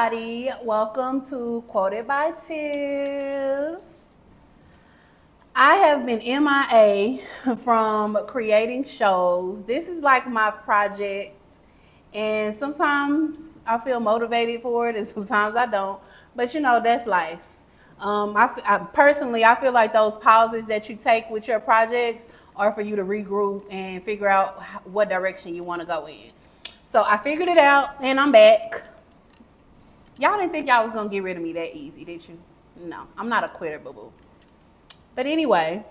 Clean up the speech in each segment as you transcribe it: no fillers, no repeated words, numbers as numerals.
everybody. Welcome to Quoted by Tiff. I have been MIA from creating shows. This is like my project, and sometimes I feel motivated for it, and sometimes I don't. But that's life. I feel like those pauses that you take with your projects are for you to regroup and figure out what direction you want to go in. So I figured it out, and I'm back. Y'all didn't think y'all was gonna get rid of me that easy, did you? No, I'm not a quitter, boo boo. But anyway,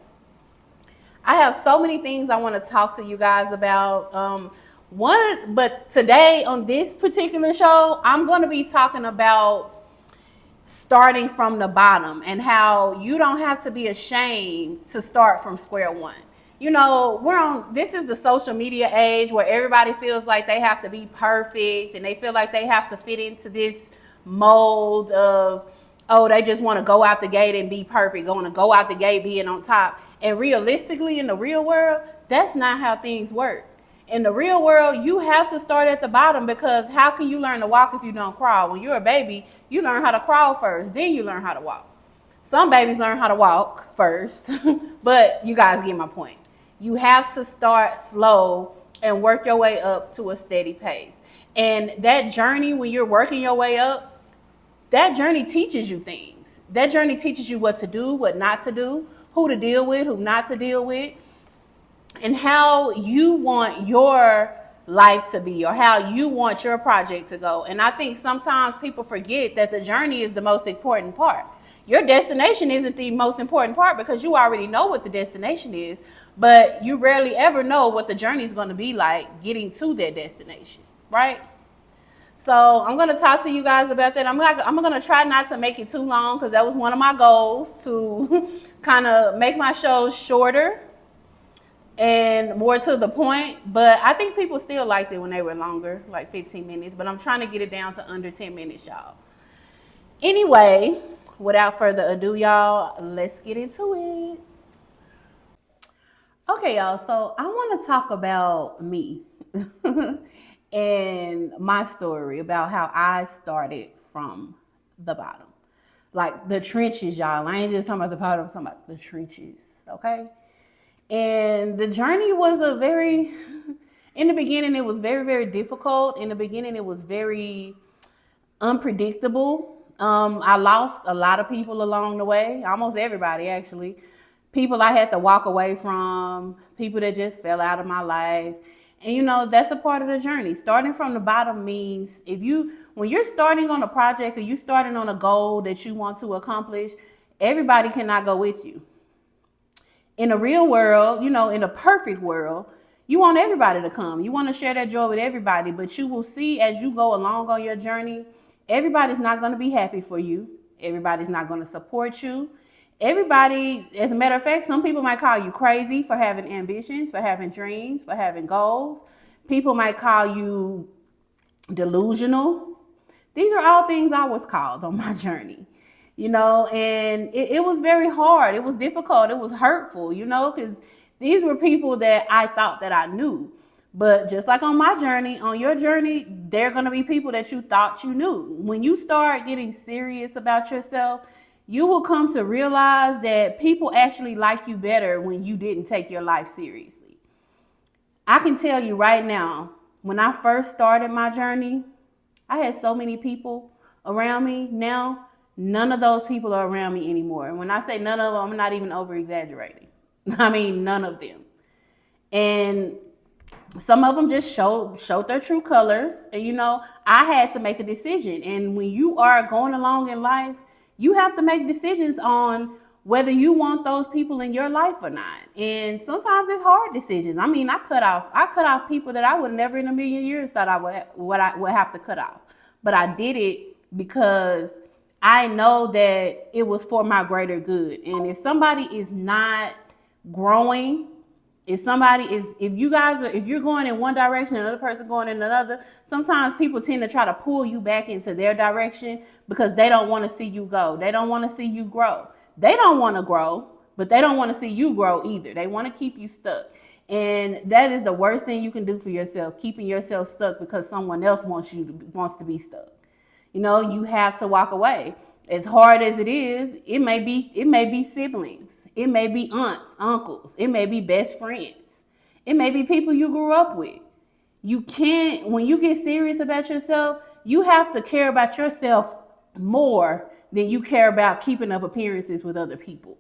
I have so many things I want to talk to you guys about. But today on this particular show, I'm gonna be talking about starting from the bottom and how you don't have to be ashamed to start from square one. This is the social media age where everybody feels like they have to be perfect and they feel like they have to fit into this mold of, oh, they just want to go out the gate and be perfect, going to go out the gate being on top. And realistically, in the real world, that's not how things work. In the real world, you have to start at the bottom, because how can you learn to walk if you don't crawl? When you're a baby, you learn how to crawl first, then you learn how to walk. Some babies learn how to walk first, but you guys get my point. You have to start slow and work your way up to a steady pace. And that journey, when you're working your way up, that journey teaches you things. That journey teaches you what to do, what not to do, who to deal with, who not to deal with, and how you want your life to be, or how you want your project to go. And I think sometimes people forget that the journey is the most important part. Your destination isn't the most important part, because you already know what the destination is, but you rarely ever know what the journey is going to be like getting to that destination, right? So I'm going to talk to you guys about that. I'm going to try not to make it too long, because that was one of my goals, to kind of make my shows shorter and more to the point. But I think people still liked it when they were longer, like 15 minutes. But I'm trying to get it down to under 10 minutes, y'all. Anyway, without further ado, y'all, let's get into it. Okay, y'all, so I want to talk about me. And my story about how I started from the bottom. Like the trenches, y'all. I ain't just talking about the bottom, I'm talking about the trenches, okay? And the journey was in the beginning, it was very, very difficult. In the beginning, it was very unpredictable. I lost a lot of people along the way, almost everybody, actually. People I had to walk away from, people that just fell out of my life. And that's a part of the journey. Starting from the bottom means when you're starting on a project or you starting on a goal that you want to accomplish, everybody cannot go with you. In the real world, in a perfect world, you want everybody to come. You want to share that joy with everybody, but you will see as you go along on your journey, everybody's not going to be happy for you. Everybody's not going to support you. Everybody, as a matter of fact, some people might call you crazy for having ambitions, for having dreams, for having goals. People might call you delusional. These are all things I was called on my journey, and it was very hard. It was difficult. It was hurtful, because these were people that I thought that I knew. But just like on my journey, on your journey, there are going to be people that you thought you knew. When you start getting serious about yourself, you will come to realize that people actually like you better when you didn't take your life seriously. I can tell you right now, when I first started my journey, I had so many people around me. Now, none of those people are around me anymore. And when I say none of them, I'm not even over exaggerating. I mean, none of them. And some of them just showed their true colors. And, I had to make a decision. And when you are going along in life, you have to make decisions on whether you want those people in your life or not. And sometimes it's hard decisions. I mean, I cut off people that I would never in a million years thought I would have to cut off. But I did it because I know that it was for my greater good. And if somebody is not growing, if you're going in one direction and another person going in another, sometimes people tend to try to pull you back into their direction because they don't want to see you go. They don't want to see you grow. They don't want to grow, but they don't want to see you grow either. They want to keep you stuck. And that is the worst thing you can do for yourself, keeping yourself stuck because someone else wants to be stuck. You have to walk away. As hard as it is, it may be siblings, it may be aunts, uncles, it may be best friends, it may be people you grew up with. You can't, when you get serious about yourself, you have to care about yourself more than you care about keeping up appearances with other people.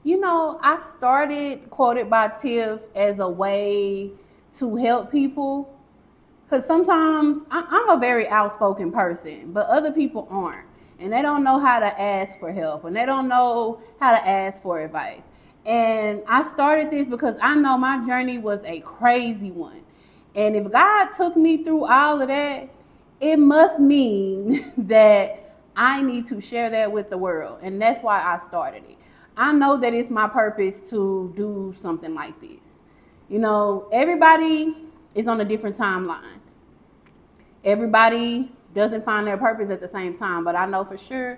I started Quoted by Tiff as a way to help people. Because sometimes I'm a very outspoken person, but other people aren't. And they don't know how to ask for help, and they don't know how to ask for advice. And I started this because I know my journey was a crazy one. And if God took me through all of that, it must mean that I need to share that with the world. And that's why I started it. I know that it's my purpose to do something like this. Everybody is on a different timeline. Everybody doesn't find their purpose at the same time, but I know for sure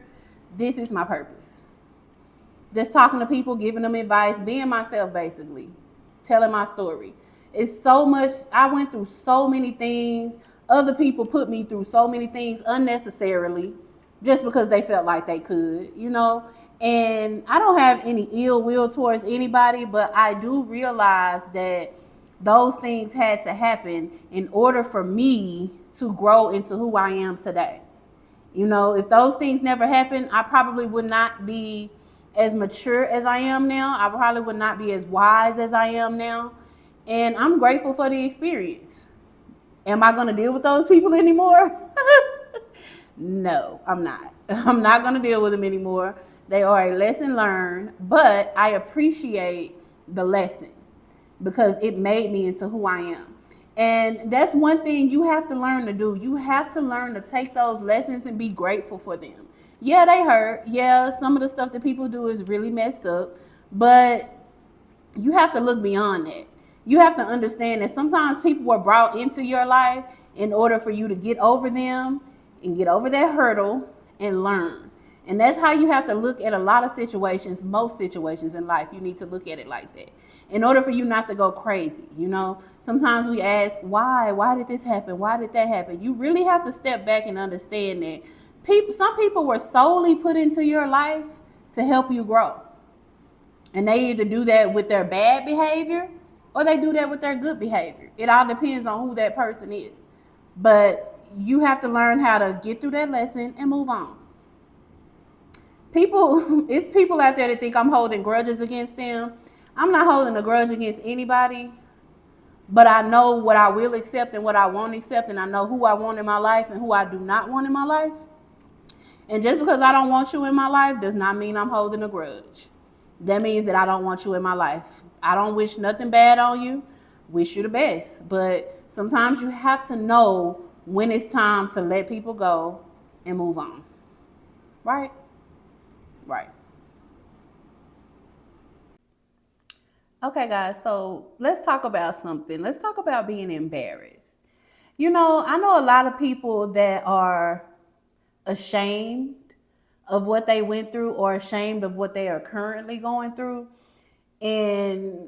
this is my purpose. Just talking to people, giving them advice, being myself, basically, telling my story. It's so much. I went through so many things. Other people put me through so many things unnecessarily just because they felt like they could. And I don't have any ill will towards anybody, but I do realize that those things had to happen in order for me to grow into who I am today. If those things never happened, I probably would not be as mature as I am now. I probably would not be as wise as I am now. And I'm grateful for the experience. Am I going to deal with those people anymore? No, I'm not. I'm not going to deal with them anymore. They are a lesson learned, but I appreciate the lesson because it made me into who I am. And that's one thing you have to learn to do. You have to learn to take those lessons and be grateful for them. Yeah, they hurt. Yeah, some of the stuff that people do is really messed up, but you have to look beyond that. You have to understand that sometimes people were brought into your life in order for you to get over them and get over that hurdle and learn. And that's how you have to look at a lot of situations, most situations in life. You need to look at it like that in order for you not to go crazy. Sometimes we ask, why did this happen? Why did that happen? You really have to step back and understand that some people were solely put into your life to help you grow. And they either do that with their bad behavior or they do that with their good behavior. It all depends on who that person is. But you have to learn how to get through that lesson and move on. It's people out there that think I'm holding grudges against them. I'm not holding a grudge against anybody, but I know what I will accept and what I won't accept, and I know who I want in my life and who I do not want in my life. And just because I don't want you in my life does not mean I'm holding a grudge. That means that I don't want you in my life. I don't wish nothing bad on you. Wish you the best. But sometimes you have to know when it's time to let people go and move on. Right? Right. Okay, guys, so let's talk about something. Let's talk about being embarrassed. I know a lot of people that are ashamed of what they went through or ashamed of what they are currently going through. And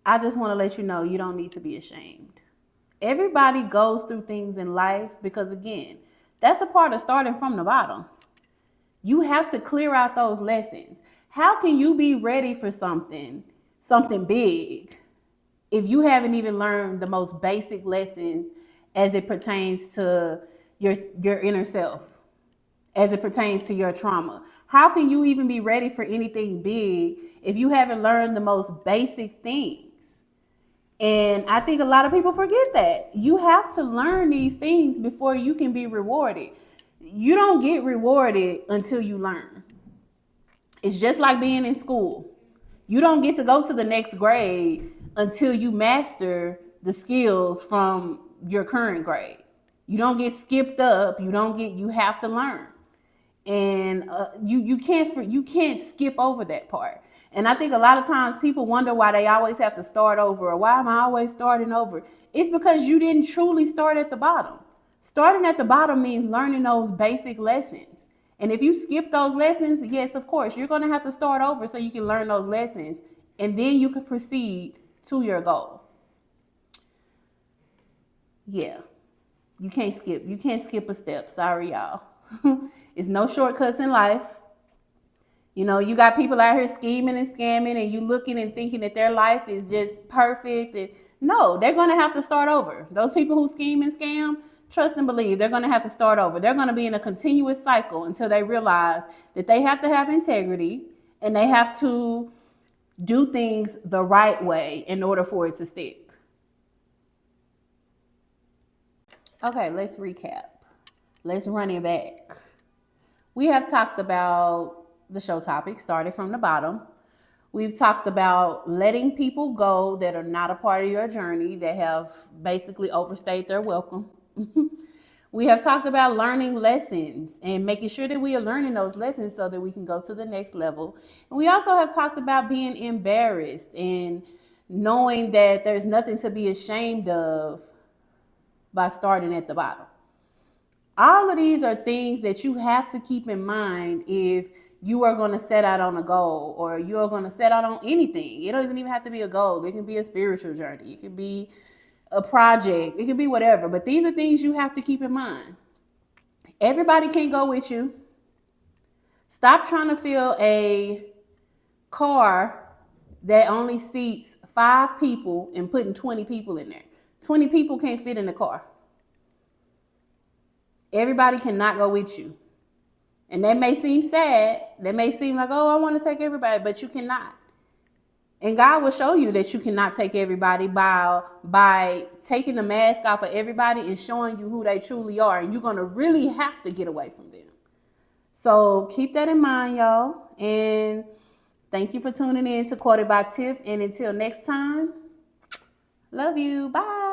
I just want to let you know you don't need to be ashamed. Everybody goes through things in life because, again, that's a part of starting from the bottom. You have to clear out those lessons. How can you be ready for something big, if you haven't even learned the most basic lessons as it pertains to your inner self, as it pertains to your trauma? How can you even be ready for anything big if you haven't learned the most basic things? And I think a lot of people forget that. You have to learn these things before you can be rewarded. You don't get rewarded until you learn. It's just like being in school. You don't get to go to the next grade until you master the skills from your current grade. You don't get skipped up. You have to learn. And you can't skip over that part. And I think a lot of times people wonder why they always have to start over, or why am I always starting over? It's because you didn't truly start at the bottom. Starting at the bottom means learning those basic lessons. And if you skip those lessons, yes, of course, you're going to have to start over so you can learn those lessons, and then you can proceed to your goal. Yeah. You can't skip. You can't skip a step. Sorry, y'all. It's no shortcuts in life. You know, you got people out here scheming and scamming, and you looking and thinking that their life is just perfect. And no, they're going to have to start over. Those people who scheme and scam, trust and believe, they're going to have to start over. They're going to be in a continuous cycle until they realize that they have to have integrity and they have to do things the right way in order for it to stick. Okay, let's recap. Let's run it back. We have talked about the show topic, started from the bottom. We've talked about letting people go that are not a part of your journey, that have basically overstayed their welcome. We have talked about learning lessons and making sure that we are learning those lessons so that we can go to the next level. And we also have talked about being embarrassed and knowing that there's nothing to be ashamed of by starting at the bottom. All of these are things that you have to keep in mind if you are going to set out on a goal, or you are going to set out on anything. It doesn't even have to be a goal. It can be a spiritual journey. It could be a project. It could be whatever. But these are things you have to keep in mind. Everybody can't go with you. Stop trying to fill a car that only seats 5 people and putting 20 people in there. 20 people can't fit in the car. Everybody cannot go with you. And that may seem sad. That may seem like, oh, I want to take everybody, but you cannot. And God will show you that you cannot take everybody by taking the mask off of everybody and showing you who they truly are. And you're going to really have to get away from them. So keep that in mind, y'all. And thank you for tuning in to Quoted by Tiff. And until next time, love you. Bye.